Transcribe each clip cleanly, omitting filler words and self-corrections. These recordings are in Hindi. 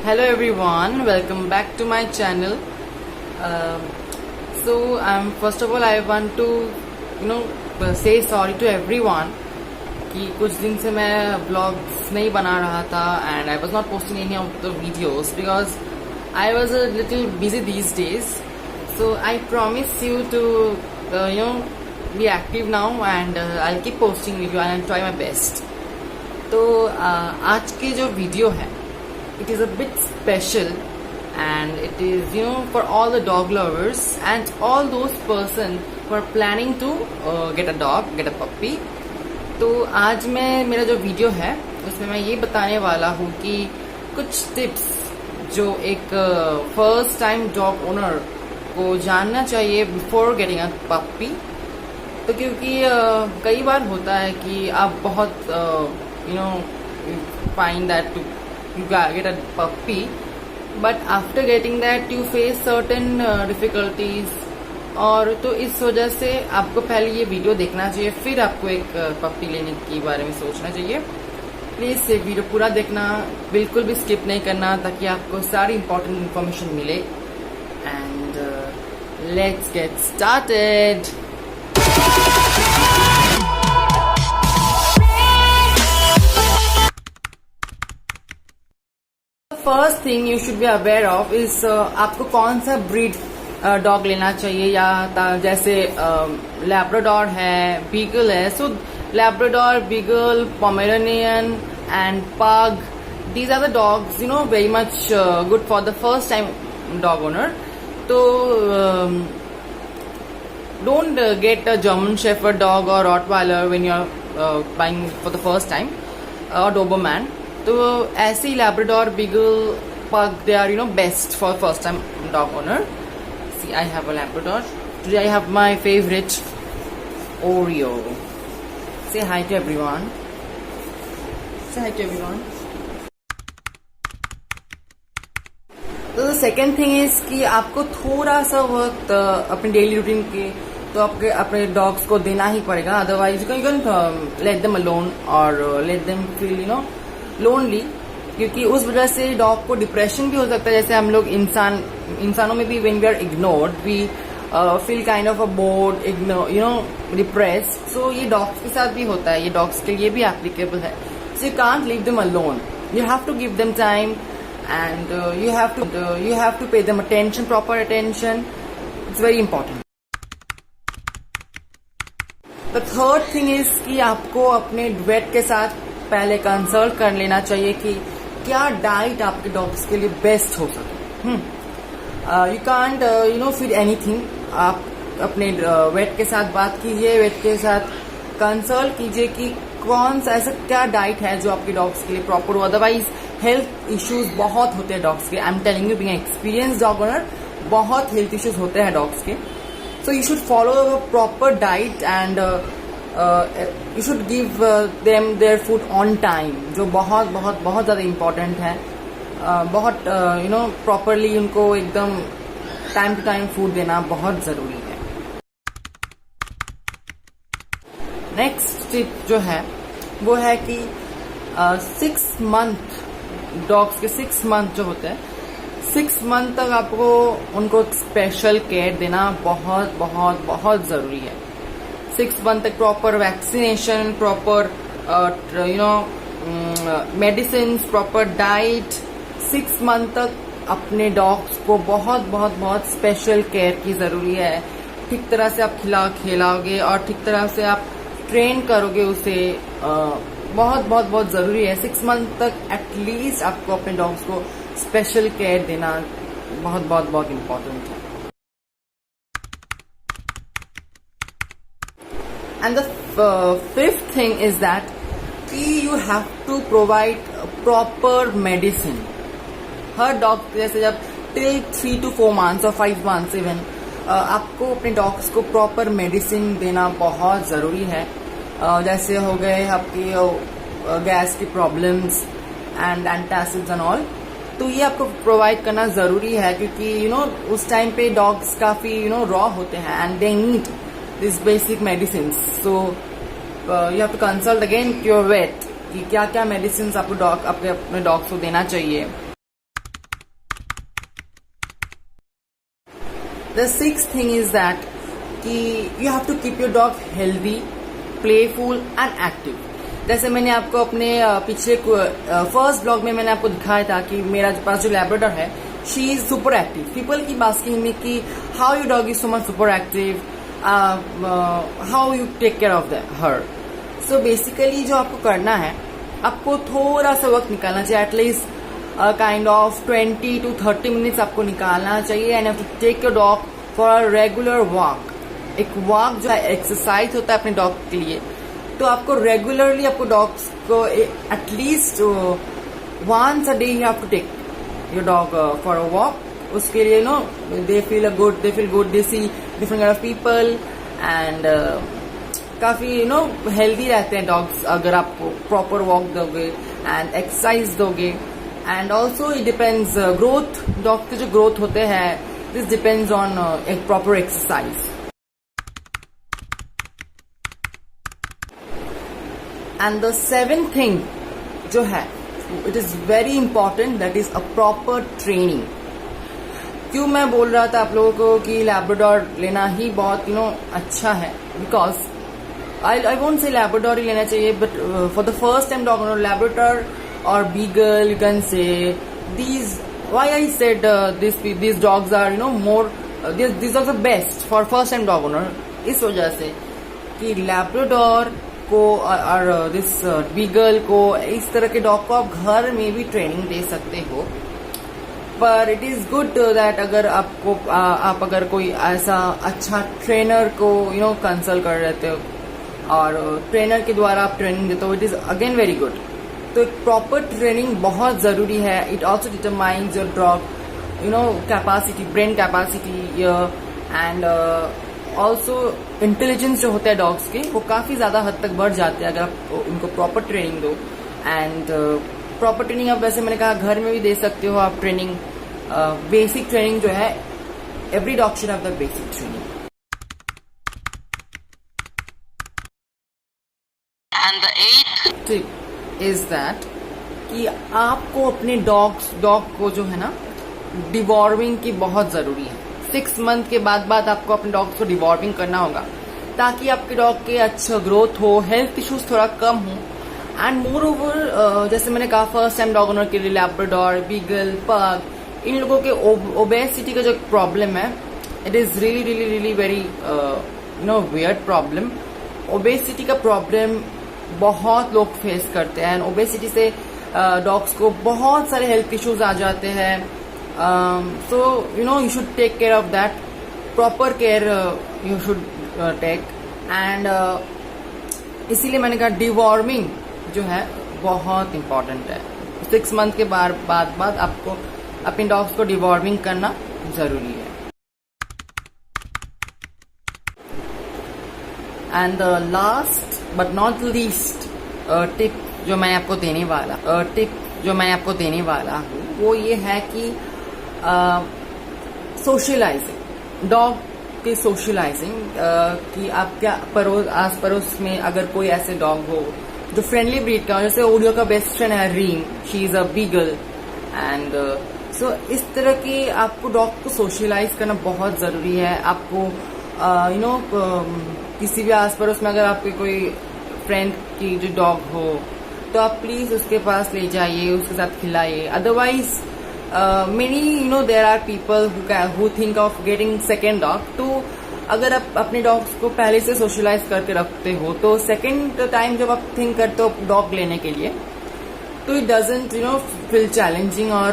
Hello everyone, welcome back to my channel. First of all I want to say sorry to everyone कि कुछ दिन से मैं vlogs नहीं बना रहा था and I was not posting any of the videos because I was a little busy these days. So I promise you to be active now and I'll keep posting video and I'll try my best. तो आज की जो वीडियो है it is a bit special and it is for all the dog lovers and all those person who are planning to get a dog, get a puppy. तो आज मेरा जो वीडियो है उसमें मैं ये बताने वाला हूँ कि कुछ टिप्स जो एक फर्स्ट टाइम डॉग ओनर को जानना चाहिए बिफोर गेटिंग अ पप्पी. तो क्योंकि कई बार होता है कि आप बहुत find that you get a puppy, but after getting that you face certain difficulties. और तो इस वजह से आपको पहले ये वीडियो देखना चाहिए, फिर आपको एक पप्पी लेने के बारे में सोचना चाहिए. प्लीज ये वीडियो पूरा देखना, बिल्कुल भी स्किप नहीं करना ताकि आपको सारी इंपॉर्टेंट इन्फॉर्मेशन मिले. And let's get started. First thing you should be aware of is आपको कौन सा ब्रीड डॉग लेना चाहिए. या जैसे लैब्राडोर है, बीगल है. So Labrador, beagle, Pomeranian and pug, these are the dogs very much good for the first time dog owner. तो don't get a German shepherd dog और Rottweiler when you are buying for the first time, और डोबरमैन. तो ऐसे ही Labrador, beagle, pug, they are best for first time dog owner. See, I have a Labrador. Today I have my favorite Oreo. Say hi to everyone. Say hi to everyone. तो the second thing is कि आपको थोड़ा सा वक्त अपने डेली रूटीन के तो आपके अपने डॉग्स को देना ही पड़ेगा. Otherwise you can let them alone और लेट देम फील लोनली, क्योंकि उस वजह से डॉग को डिप्रेशन भी हो सकता है. जैसे हम लोग इंसानों में भी when we are ignored we feel kind of a bored, depressed. So ये डॉग्स के साथ भी होता है, ये डॉग्स के लिए भी एप्लीकेबल है. So you can't leave them alone, you have to give them time and you have to pay them attention, proper attention. It's very important. The third thing is कि आपको अपने वेट के साथ पहले कंसल्ट कर लेना चाहिए कि क्या डाइट आपके डॉग्स के लिए बेस्ट हो सके. You can't feed anything. आप अपने वेट के साथ बात कीजिए, वेट के साथ कंसल्ट कीजिए कि कौन सा ऐसा क्या डाइट है जो आपके डॉग्स के लिए प्रॉपर हो. अदरवाइज हेल्थ इश्यूज बहुत होते हैं डॉग्स के. I am telling you, being experience dog owner, बहुत हेल्थ इश्यूज होते हैं डॉग्स के. सो you should follow a proper diet and you should give them their food on time, जो बहुत बहुत बहुत ज्यादा इम्पोर्टेंट है. बहुत प्रॉपरली उनको एकदम टाइम टू टाइम फूड देना बहुत जरूरी है. नेक्स्ट टिप जो है वो है कि 6 मंथ डॉग्स के 6 मंथ जो होते हैं, 6 मंथ तक आपको उनको स्पेशल केयर देना बहुत बहुत बहुत जरूरी है. 6 मंथ तक proper vaccination, proper medicine, proper diet. 6 month तक अपने डॉग्स को बहुत बहुत बहुत स्पेशल केयर की जरूरी है. ठीक तरह से आप खिलाओगे और ठीक तरह से आप ट्रेन करोगे उसे, बहुत बहुत बहुत जरूरी है. 6 मंथ तक एटलीस्ट आपको अपने डॉग्स को स्पेशल केयर देना बहुत बहुत बहुत इम्पोर्टेंट है. And the fifth thing is that you have to provide proper medicine. Her dog जैसे जब till 3 to 4 months और 5 months even आपको अपने डॉग्स को प्रॉपर मेडिसिन देना बहुत जरूरी है. जैसे हो गए आपकी गैस की problems and antacids and all, तो ये आपको प्रोवाइड करना जरूरी है क्योंकि उस टाइम पे डॉग्स काफी रॉ होते हैं and they need this basic medicine. So you have to consult again your vet कि क्या क्या मेडिसिन आपको अपने डॉग्स को देना चाहिए. The sixth thing is that कि you have to keep your dog healthy, playful and active. जैसे मैंने आपको अपने पिछले फर्स्ट ब्लॉग में मैंने आपको दिखाया था कि मेरा पास जो लैब्राडोर है, she is super active. People की आस्किंग मी कि how you dog is so much super active, how you take care of her. So basically जो आपको करना है, आपको थोड़ा सा वक्त निकालना चाहिए, at least kind of 20 to 30 minutes आपको निकालना चाहिए. And have to take your dog for a regular walk. एक वॉक जो है एक्सरसाइज होता है अपने डॉग के लिए, तो आपको रेगुलरली आपको डॉग्स को at least once a day you have to take your dog for a walk. उसके लिए they feel good, they see different kind of people and काफी हेल्दी रहते हैं डॉग्स अगर आपको प्रॉपर वॉक दोगे एंड एक्सरसाइज दोगे. And also it depends growth, dog के जो ग्रोथ होते हैं, दिस डिपेंड्स ऑन एक proper exercise. And the seventh thing जो है, it is very important, that is a proper training. क्यों मैं बोल रहा था आप लोगों को कि लैब्राडोर लेना ही बहुत अच्छा है, because I won't say Labrador ही लेना चाहिए, but for the first time dog owner, Labrador or Beagle, you can say these. Why I said these dogs are more these dogs are best for first time dog owner. इस वजह से कि Labrador को और this Beagle को, इस तरह के डॉग को आप घर में भी ट्रेनिंग दे सकते हो. पर इट इज गुड दैट अगर आपको आप अगर कोई ऐसा अच्छा ट्रेनर को कंसल्ट कर रहे हो और ट्रेनर के द्वारा आप ट्रेनिंग देते हो, it is again very good. तो प्रॉपर ट्रेनिंग बहुत जरूरी है. It also determines your dog capacity, brain capacity and also intelligence जो होता है डॉग्स के, वो काफी ज्यादा हद तक बढ़ जाते हैं अगर आप उनको प्रॉपर ट्रेनिंग दो. एंड प्रॉपर ट्रेनिंग आप वैसे मैंने कहा घर में भी दे सकते हो आप ट्रेनिंग. बेसिक ट्रेनिंग जो है, every dog should have the basic training. And the eighth tip is that कि आपको अपने डॉग को जो है ना, डिवॉर्मिंग की बहुत जरूरी है. 6 मंथ के बाद आपको अपने डॉग को डिवॉर्मिंग करना होगा, ताकि आपके डॉग के अच्छा ग्रोथ हो, हेल्थ इश्यूज थोड़ा कम हो. एंड मोर ओवर, जैसे मैंने कहा, फर्स्ट टाइम डॉग ओनर के लिए लैब्राडोर, बीगल, पग, इन लोगों के ओबेसिटी का जो प्रॉब्लम है, it is really very weird problem. Obesity का प्रॉब्लम बहुत लोग फेस करते हैं. एंड ओबेसिटी से डॉग्स को बहुत सारे हेल्थ इश्यूज आ जाते हैं. So you should take care of that. Proper care you should take. And इसीलिए मैंने कहा डिवॉर्मिंग जो है बहुत इम्पोर्टेंट है. 6 मंथ के बाद आपको अपने डॉग्स को डिवॉर्मिंग करना जरूरी है. And the last but not least tip जो मैं आपको देने वाला हूँ, वो ये है कि सोशलाइजिंग, डॉग की सोशलाइजिंग, कि आप क्या आस पड़ोस में अगर कोई ऐसे डॉग हो जो फ्रेंडली ब्रीड का हो, जैसे ओडियो का बेस्ट फ्रेंड है Reem, she is a beagle. And so इस तरह की आपको डॉग को सोशलाइज करना बहुत जरूरी है. आपको किसी भी आस पड़ोस में अगर आपके कोई फ्रेंड की जो डॉग हो, तो आप प्लीज उसके पास ले जाइए, उसके साथ खिलाइए. Otherwise many there are people who think of getting second dog. तो अगर आप अपने डॉग्स को पहले से सोशलाइज करके रखते हो, तो सेकेंड टाइम जब आप थिंक करते हो डॉग लेने के लिए, तो इट डजंट फील चैलेंजिंग और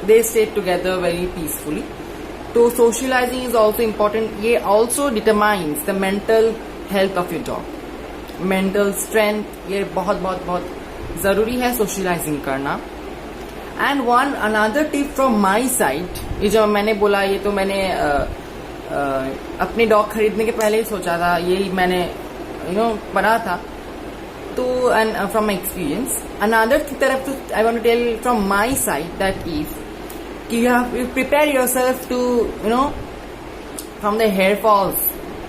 they stay together very peacefully. तो सोशलाइजिंग इज ऑल्सो इम्पोर्टेंट. ये also determines the mental health of your dog, mental strength. ये बहुत बहुत बहुत जरूरी है सोशलाइजिंग करना. And one another tip from my side, ये जो मैंने बोला, ये तो मैंने अपने डॉग खरीदने के पहले ही सोचा था, यही मैंने पढ़ा था. तो and from my experience, another तरफ I want to tell from my side that is कि you prepare yourself to from the hair falls.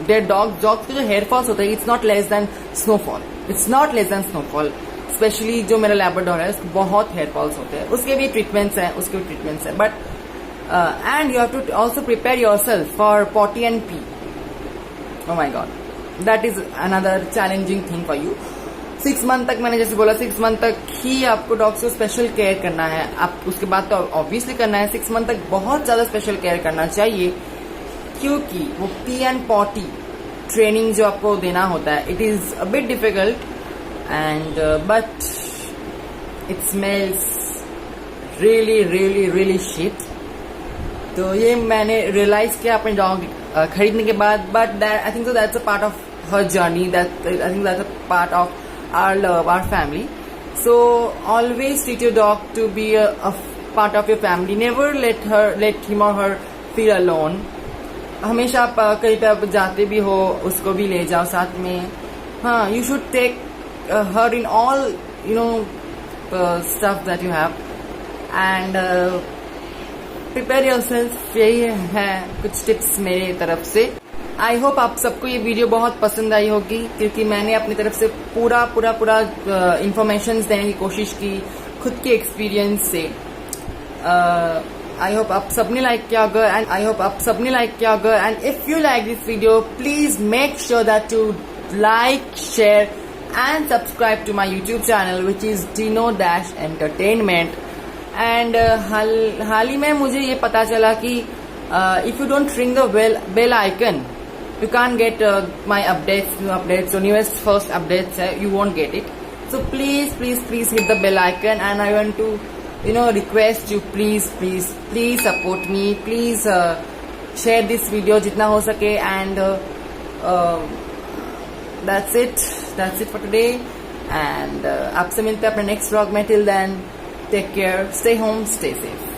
Their dogs के जो hair falls होता है, it's not less than snowfall. Specially जो मेरा लैब्राडोर है, उसको बहुत हेयर फॉल्स होते हैं. उसके भी ट्रीटमेंट्स हैं, but and you have to also prepare yourself for potty and pee. Oh my god, that is another challenging thing for you. 6 month तक, मैंने जैसे बोला 6 मंथ तक ही आपको डॉग्स को स्पेशल केयर करना है. आप उसके बाद तो ऑब्वियसली करना है. 6 मंथ तक बहुत ज्यादा स्पेशल केयर करना चाहिए, क्योंकि वो पी एंड पॉटी ट्रेनिंग जो आपको देना होता है, it is a bit difficult and but it smells really really really shit. तो ये मैंने रियलाइज किया अपने डॉग खरीदने के बाद. But I think so that's a part of her journey, that I think that's a part of our love, our family. So always treat your dog to be a part of your family. Never let him और हर फील अलोन. हमेशा आप कहीं पे आप जाते भी हो, उसको भी ले जाओ साथ में. हाँ, you should take her in all stuff that you have and prepare yourself. यही है कुछ टिप्स मेरे तरफ से. आई होप आप सबको ये वीडियो बहुत पसंद आई होगी, क्योंकि मैंने अपनी तरफ से पूरा इंफॉर्मेशन देने की कोशिश की खुद के एक्सपीरियंस से. आई होप आप सबने लाइक किया होगा and if you like this video please make sure that to like, share and subscribe to my YouTube channel which is Dino-Entertainment. And हाल ही में मुझे ये पता चला कि if you don't ring the bell icon you can't get my new updates, so newest first updates, you won't get it. So please hit the bell icon, and I want to request you, please support me. Please share this video jitna ho sake, and that's it for today. And aapse milte hain apne next vlog mein. Till then, take care, stay home, stay safe.